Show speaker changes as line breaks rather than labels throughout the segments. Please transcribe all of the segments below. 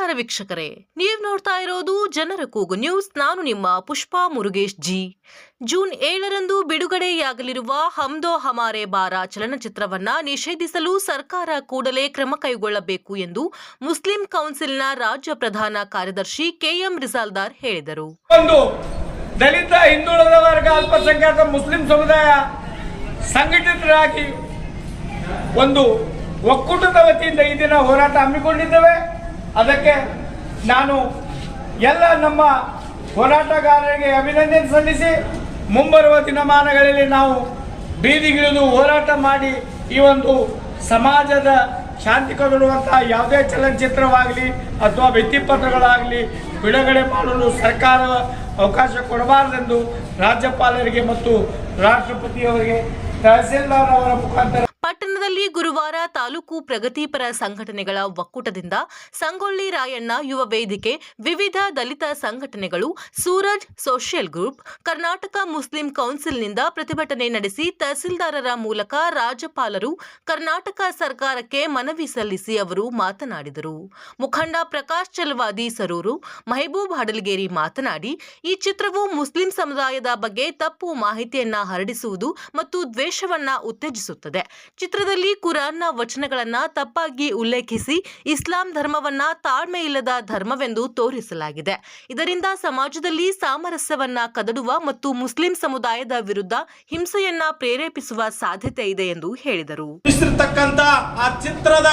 ನಮಸ್ಕಾರ ವೀಕ್ಷಕರೇ, ನೀವು ನೋಡ್ತಾ ಇರೋದು ಜನರ ಕೂಗು ನ್ಯೂಸ್. ನಾನು ನಿಮ್ಮ ಪುಷ್ಪಾ ಮುರುಗೇಶ್ ಜಿ. ಜೂನ್ 7ರಂದು ಬಿಡುಗಡೆಯಾಗಲಿರುವ ಹಮ್ ದೋ ಹಮಾರೆ ಬಾರ ಚಲನಚಿತ್ರವನ್ನ ನಿಷೇಧಿಸಲು ಸರ್ಕಾರ ಕೂಡಲೇ ಕ್ರಮ ಕೈಗೊಳ್ಳಬೇಕು ಎಂದು ಮುಸ್ಲಿಂ ಕೌನ್ಸಿಲ್ನ ರಾಜ್ಯ ಪ್ರಧಾನ ಕಾರ್ಯದರ್ಶಿ ಕೆಎಂ ರಿಸಾಲ್ದಾರ್ ಹೇಳಿದರು.
ದಲಿತ, ಹಿಂದುಳಿದ ವರ್ಗ, ಅಲ್ಪಸಂಖ್ಯಾತ ಮುಸ್ಲಿಂ ಸಮುದಾಯ ಸಂಘಟಿತರಾಗಿ ಒಂದು ಒಕ್ಕೂಟದ ವತಿಯಿಂದ ಈ ದಿನ ಹೋರಾಟ ಹಮ್ಮಿಕೊಂಡಿದ್ದೇವೆ. ಅದಕ್ಕೆ ನಾನು ಎಲ್ಲ ನಮ್ಮ ಹೋರಾಟಗಾರರಿಗೆ ಅಭಿನಂದನೆ ಸಲ್ಲಿಸಿ ಮುಂಬರುವ ದಿನಮಾನಗಳಲ್ಲಿ ನಾವು ಬೀದಿಗಿಳಿದು ಹೋರಾಟ ಮಾಡಿ ಈ ಒಂದು ಸಮಾಜದ ಶಾಂತಿ ಕದಡುವಂತಹ ಯಾವುದೇ ಚಲನಚಿತ್ರವಾಗಲಿ ಅಥವಾ ಭಿತ್ತಿಪತ್ರಗಳಾಗಲಿ ಬಿಡುಗಡೆ ಮಾಡಲು ಸರ್ಕಾರ ಅವಕಾಶ ಕೊಡಬಾರದೆಂದು ರಾಜ್ಯಪಾಲರಿಗೆ ಮತ್ತು ರಾಷ್ಟ್ರಪತಿಯವರಿಗೆ ತಹಸೀಲ್ದಾರ್ ಅವರ ಮುಖಾಂತರ
ಪಟ್ಟಣದಲ್ಲಿ ಗುರುವಾರ ತಾಲೂಕು ಪ್ರಗತಿಪರ ಸಂಘಟನೆಗಳ ಒಕ್ಕೂಟದಿಂದ ಸಂಗೊಳ್ಳಿ ರಾಯಣ್ಣ ಯುವ ವೇದಿಕೆ, ವಿವಿಧ ದಲಿತ ಸಂಘಟನೆಗಳು, Suraj social group, Karnataka Muslim ಕೌನ್ಸಿಲ್ನಿಂದ ಪ್ರತಿಭಟನೆ ನಡೆಸಿ ತಹಸೀಲ್ದಾರರ ಮೂಲಕ ರಾಜ್ಯಪಾಲರು, ಕರ್ನಾಟಕ ಸರ್ಕಾರಕ್ಕೆ ಮನವಿ ಸಲ್ಲಿಸಿ ಅವರು ಮಾತನಾಡಿದರು. ಮುಖಂಡ ಪ್ರಕಾಶ್ ಚಲವಾದಿ ಸರೂರು, ಮೆಹಬೂಬ್ ಹಡಲಗೇರಿ ಮಾತನಾಡಿ, ಈ ಚಿತ್ರವು ಮುಸ್ಲಿಂ ಸಮುದಾಯದ ಬಗ್ಗೆ ತಪ್ಪು ಮಾಹಿತಿಯನ್ನ ಹರಡಿಸುವುದು ಮತ್ತು ದ್ವೇಷವನ್ನ ಉತ್ತೇಜಿಸುತ್ತದೆ. ಚಿತ್ರದಲ್ಲಿ ಕುರಾನ್ನ ವಚನಗಳನ್ನ ತಪ್ಪಾಗಿ ಉಲ್ಲೇಖಿಸಿ ಇಸ್ಲಾಂ ಧರ್ಮವನ್ನ ತಾಳ್ಮೆ ಇಲ್ಲದ ಧರ್ಮವೆಂದು ತೋರಿಸಲಾಗಿದೆ. ಇದರಿಂದ ಸಮಾಜದಲ್ಲಿ ಸಾಮರಸ್ಯವನ್ನ ಕದಡುವ ಮತ್ತು ಮುಸ್ಲಿಂ ಸಮುದಾಯದ ವಿರುದ್ಧ ಹಿಂಸೆಯನ್ನ ಪ್ರೇರೇಪಿಸುವ ಸಾಧ್ಯತೆ ಇದೆ ಎಂದು ಹೇಳಿದರು.
ಆ ಚಿತ್ರದ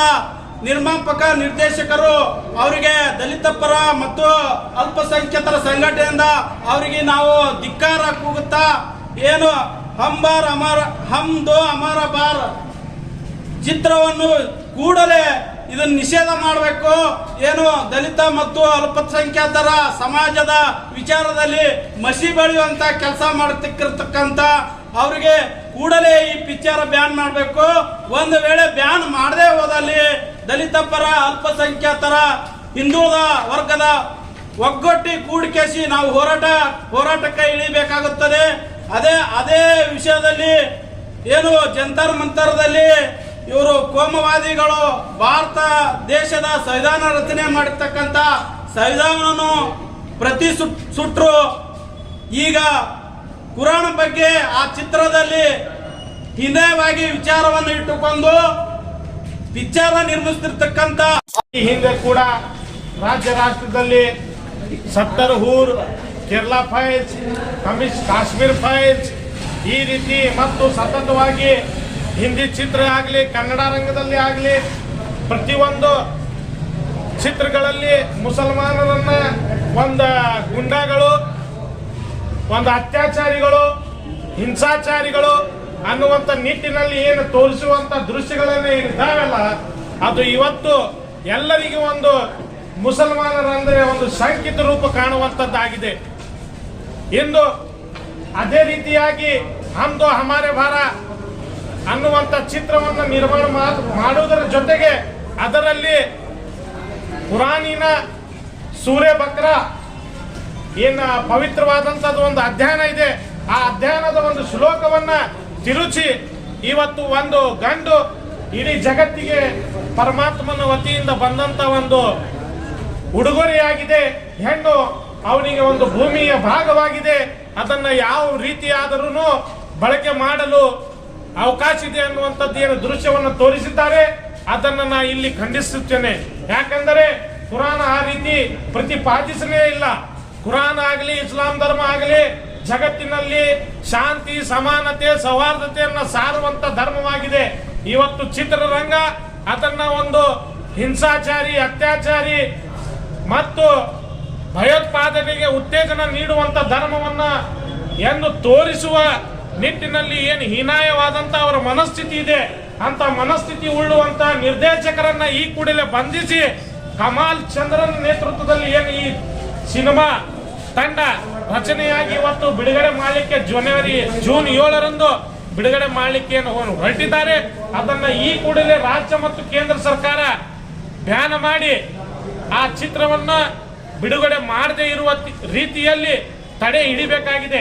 ನಿರ್ಮಾಪಕ ನಿರ್ದೇಶಕರು ಅವರಿಗೆ ದಲಿತ ಪರ ಮತ್ತು ಅಲ್ಪಸಂಖ್ಯಾತರ ಸಂಘಟನೆಯಿಂದ ಅವರಿಗೆ ನಾವು ಧಿಕ್ಕಾರ ಕೂಗುತ್ತಾ ಏನು ಹಮ್ ದೋ ಹಮಾರ ಬಾರ್ ಚಿತ್ರವನ್ನು ಕೂಡಲೇ ಇದನ್ನು ನಿಷೇಧ ಮಾಡಬೇಕು. ಏನು ದಲಿತ ಮತ್ತು ಅಲ್ಪಸಂಖ್ಯಾತರ ಸಮಾಜದ ವಿಚಾರದಲ್ಲಿ ಮಸಿ ಬೆಳೆಯುವಂತ ಕೆಲಸ ಮಾಡ್ತಿರ್ತಕ್ಕಂಥ ಅವರಿಗೆ ಕೂಡಲೇ ಈ ಪಿಕ್ಚರ್ ಬ್ಯಾನ್ ಮಾಡಬೇಕು. ಒಂದು ವೇಳೆ ಬ್ಯಾನ್ ಮಾಡದೆ ಹೋದಲ್ಲಿ ದಲಿತ ಪರ ಅಲ್ಪಸಂಖ್ಯಾತರ ಹಿಂದುಳಿದ ವರ್ಗದ ಒಗ್ಗಟ್ಟಿ ಕೂಡಿಕೆಸಿ ನಾವು ಹೋರಾಟಕ್ಕೆ ಇಳಿಬೇಕಾಗುತ್ತದೆ. ಅದೇ ವಿಷಯದಲ್ಲಿ ಏನು ಜಂತರ್ ಮಂತರದಲ್ಲಿ ಇವರು ಕೋಮವಾದಿಗಳು ಭಾರತ ದೇಶದ ಸಂವಿಧಾನ ರಚನೆ ಮಾಡಿರ್ತಕ್ಕಂಥ ಸಂವಿಧಾನವನ್ನು ಪ್ರತಿ ಸುಟ್ರು. ಈಗ ಕುರಾನ್ ಬಗ್ಗೆ ಆ ಚಿತ್ರದಲ್ಲಿ ಹಿಂದೆವಾಗಿ ವಿಚಾರವನ್ನು ಇಟ್ಟುಕೊಂಡು ಪಿಕ್ಚರ್ ನಿರ್ಮಿಸ್ತಿರ್ತಕ್ಕಂಥ
ಈ ಹಿಂದೆ ಕೂಡ ರಾಜ್ಯ ರಾಷ್ಟ್ರದಲ್ಲಿ ಸತ್ತರ್ಹೂರ್, ಕೇರಳ ಫೈಲ್ಸ್, ಕಾಶ್ಮೀರ್ ಫೈಲ್ಸ್ ಈ ರೀತಿ ಮತ್ತು ಸತತವಾಗಿ ಹಿಂದಿ ಚಿತ್ರ ಆಗಲಿ ಕನ್ನಡ ರಂಗದಲ್ಲಿ ಆಗಲಿ ಪ್ರತಿಯೊಂದು ಚಿತ್ರಗಳಲ್ಲಿ ಮುಸಲ್ಮಾನರನ್ನ ಒಂದು ಗುಂಡಾಗಳು, ಒಂದು ಅತ್ಯಾಚಾರಿಗಳು, ಹಿಂಸಾಚಾರಿಗಳು ಅನ್ನುವಂಥ ನಿಟ್ಟಿನಲ್ಲಿ ಏನು ತೋರಿಸುವಂಥ ದೃಶ್ಯಗಳನ್ನೇ ಇದ್ದಾವೆಲ್ಲ ಅದು ಇವತ್ತು ಎಲ್ಲರಿಗೂ ಒಂದು ಮುಸಲ್ಮಾನರಂದ್ರೆ ಒಂದು ಶಂಕಿತ ರೂಪ ಕಾಣುವಂಥದ್ದಾಗಿದೆ. ಇಂದು ಅದೇ ರೀತಿಯಾಗಿ ಹಮ್ ದೋ ಹಮಾರೆ ಬಾರ ಅನ್ನುವಂಥ ಚಿತ್ರವನ್ನು ನಿರ್ಮಾಣ ಮಾಡುವುದರ ಜೊತೆಗೆ ಅದರಲ್ಲಿ ಕುರಾನಿನ ಸೂರೆ ಬಕ್ರಾ ಏನು ಪವಿತ್ರವಾದಂಥದ್ದು ಒಂದು ಅಧ್ಯಯನ ಇದೆ. ಆ ಅಧ್ಯಯನದ ಒಂದು ಶ್ಲೋಕವನ್ನ ತಿರುಚಿ ಇವತ್ತು ಒಂದು ಗಂಡು ಇಡೀ ಜಗತ್ತಿಗೆ ಪರಮಾತ್ಮನ ವತಿಯಿಂದ ಬಂದಂತ ಒಂದು ಉಡುಗೊರೆಯಾಗಿದೆ. ಹೆಣ್ಣು ಅವನಿಗೆ ಒಂದು ಭೂಮಿಯ ಭಾಗವಾಗಿದೆ. ಅದನ್ನ ಯಾವ ರೀತಿಯಾದರೂ ಬಳಕೆ ಮಾಡಲು ಅವಕಾಶ ಇದೆ ಅನ್ನುವಂಥದ್ದು ಏನು ದೃಶ್ಯವನ್ನು ತೋರಿಸಿದ್ದಾರೆ ಅದನ್ನು ನಾ ಇಲ್ಲಿ ಖಂಡಿಸುತ್ತೇನೆ. ಯಾಕಂದರೆ ಕುರಾನ್ ಆ ರೀತಿ ಪ್ರತಿಪಾದಿಸಲೇ ಇಲ್ಲ. ಕುರಾನ್ ಆಗಲಿ ಇಸ್ಲಾಂ ಧರ್ಮ ಆಗಲಿ ಜಗತ್ತಿನಲ್ಲಿ ಶಾಂತಿ, ಸಮಾನತೆ, ಸೌಹಾರ್ದತೆಯನ್ನು ಸಾರುವಂತ ಧರ್ಮವಾಗಿದೆ. ಇವತ್ತು ಚಿತ್ರರಂಗ ಅದನ್ನ ಒಂದು ಹಿಂಸಾಚಾರಿ, ಅತ್ಯಾಚಾರಿ ಮತ್ತು ಭಯೋತ್ಪಾದನೆಗೆ ಉತ್ತೇಜನ ನೀಡುವಂತ ಧರ್ಮವನ್ನ ಎಂದು ತೋರಿಸುವ ನಿಟ್ಟಿನಲ್ಲಿ ಏನು ಹೀನಾಯವಾದಂತ ಅವರ ಮನಸ್ಥಿತಿ ಇದೆ ಅಂತ ಮನಸ್ಥಿತಿ ಉಳ್ಳುವಂತ ನಿರ್ದೇಶಕರನ್ನ ಈ ಕೂಡಲೇ ಬಂಧಿಸಿ ಕಮಾಲ್ ಚಂದ್ರನ್ ನೇತೃತ್ವದಲ್ಲಿ ಏನು ಈ ಸಿನಿಮಾ ತಂಡ ರಚನೆಯಾಗಿ ಇವತ್ತು ಬಿಡುಗಡೆ ಮಾಡಲಿಕ್ಕೆ ಜೂನ್ 7ರಂದು ಬಿಡುಗಡೆ ಮಾಡಲಿಕ್ಕೆ ಹೊರಟಿದ್ದಾರೆ. ಅದನ್ನ ಈ ಕೂಡಲೇ ರಾಜ್ಯ ಮತ್ತು ಕೇಂದ್ರ ಸರ್ಕಾರ ಬ್ಯಾನ್ ಮಾಡಿ ಆ ಚಿತ್ರವನ್ನ ಬಿಡುಗಡೆ ಮಾಡದೇ ಇರುವ ರೀತಿಯಲ್ಲಿ ತಡೆ ಹಿಡಿಬೇಕಾಗಿದೆ.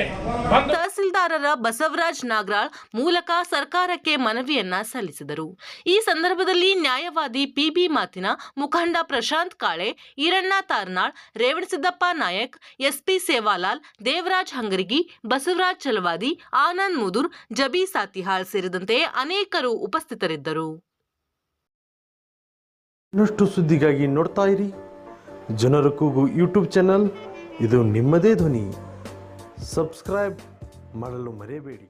ತಹಸೀಲ್ದಾರರ ಬಸವರಾಜ್ ನಾಗರಾಳ್ ಮೂಲಕ ಸರ್ಕಾರಕ್ಕೆ ಮನವಿಯನ್ನ ಸಲ್ಲಿಸಿದರು. ಈ ಸಂದರ್ಭದಲ್ಲಿ ನ್ಯಾಯವಾದಿ ಪಿಬಿ ಮಾತಿನ, ಮುಖಂಡ ಪ್ರಶಾಂತ್ ಕಾಳೆ, ಈರಣ್ಣ ತಾರ್ನಾಳ್, ರೇವಣಸಿದ್ದಪ್ಪ ನಾಯಕ್, ಎಸ್ಪಿ ಸೇವಾಲಾಲ್, ದೇವರಾಜ್ ಹಂಗರಿಗಿ, ಬಸವರಾಜ್ ಚಲವಾದಿ, ಆನಂದ್ ಮುದುರ್, ಜಬಿ ಸಾತಿಹಾಳ್ ಸೇರಿದಂತೆ ಅನೇಕರು ಉಪಸ್ಥಿತರಿದ್ದರು.
ಇನ್ನಷ್ಟು ಸುದ್ದಿಗಾಗಿ ನೋಡ್ತಾ ಇರಿ ಜನರ ಕೂಗು ಯೂಟ್ಯೂಬ್ ಚಾನಲ್. ಇದು ನಿಮ್ಮದೇ ಧ್ವನಿ. ಸಬ್ಸ್ಕ್ರೈಬ್ ಮಾಡಲು ಮರೆಯಬೇಡಿ.